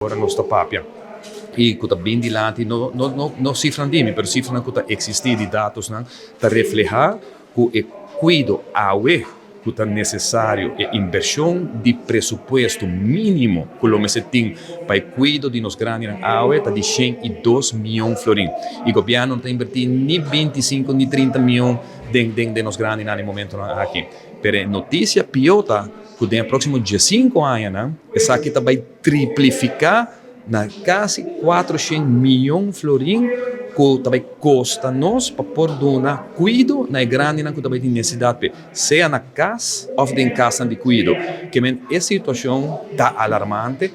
Ora nostra papia. E kuta bem dilante no cifra dimi, per cifra kuta existir di dados nan ta reflejar ku e cuido awe kuta necessário e inversão de pressuposto mínimo que o se tem para cuido de nos grandes awe ta di 102 milhões florin. E governo não tá invertir ni 25 ni 30 milhões de nos grandes no momento aqui. Per notícia piota que no próximo dia 5 anos, essa aqui vai triplificar na quase 400 milhões de florin que também custa nós para pôr donar cuido na grande que também tem necessidade, seja na casa ou em casa de cuido. Que essa situação está alarmante.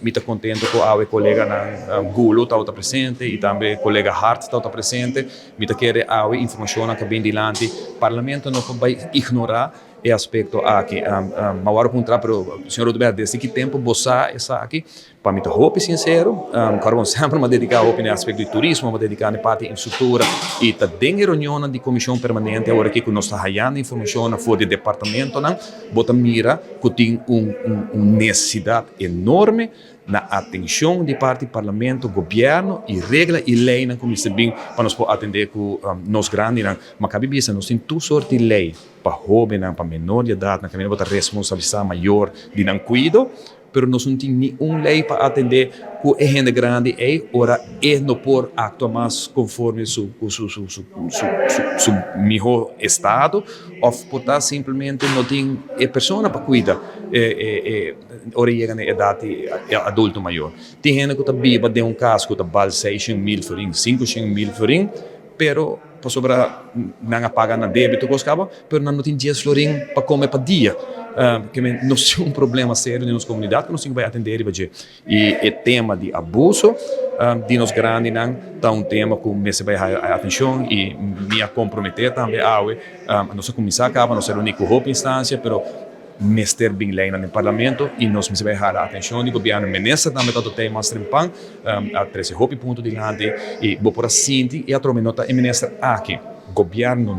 Me está contente com o colega Gulo está presente e também o colega Hart está presente. Me está querendo a informação que vem dilante. O parlamento não vai ignorar esse aspecto aqui. Mas agora contra o senhor Roberto, desde que tempo você está aqui? Para mim, estou sincero, quero sempre me dedicar ao aspecto do turismo, me dedicar à parte de infraestrutura e está dentro da reunião de comissão permanente agora que nós estamos ganhando informação fora do departamento, bota mira que tem uma necessidade enorme na atenção de parte do parlamento, governo e regra e lei na comissão bem para nós atender com nós grandes, mas cabe bisa nós temos duas sortes de lei para jovem, para menor de idade, na caminho botar responsabilidade maior de não cuido. Pero nós não temos nenhuma lei para atender com a gente grande e ora não por actuar mais conforme su melhor estado ou botar simplesmente não tem a pessoa para cuidar ora chega na idade adulto maior. Tem gente que está viva de caso que está vale 600 mil florin, 500 mil florin, pero para sobrar não paga na débito que acaba, pero não tem 10 florin para comer para dia. Que nós temos problema sério na nossa comunidade que nós temos que atender e o tema de abuso de nós grandes está tema que me se vai a atenção e me comprometer também a nossa comissão acaba não ser a única instância, pero mester bem lei no parlamento e nós me vai a atenção do governo ministra também todo tema mais trempan a 13 ponto de lante e vou por assim e a troca nota ministra aqui governo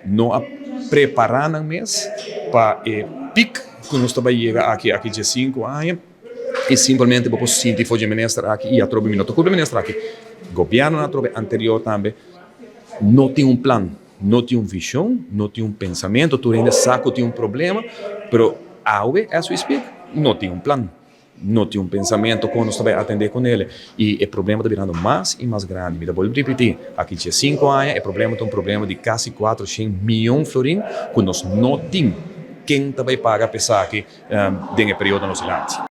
não preparar na mês para o pico que nós estamos chegar aqui de 5 anos e simplesmente vou sentir foi ministra aqui e a troca minuto com o ministra aqui governo na troca anterior também não tem plano, não tem visão, não tem pensamento, tu ainda sabe que tem problema, pero awe as we speak não tem plano, não tem pensamento como nós estamos atender com ele e o problema está virando mais e mais grande. Me vou repetir, aqui de 5 anos o problema é problema de quase 400 milhões de florin que nós não temos quem também paga pesar aqui nesse período no silêncio.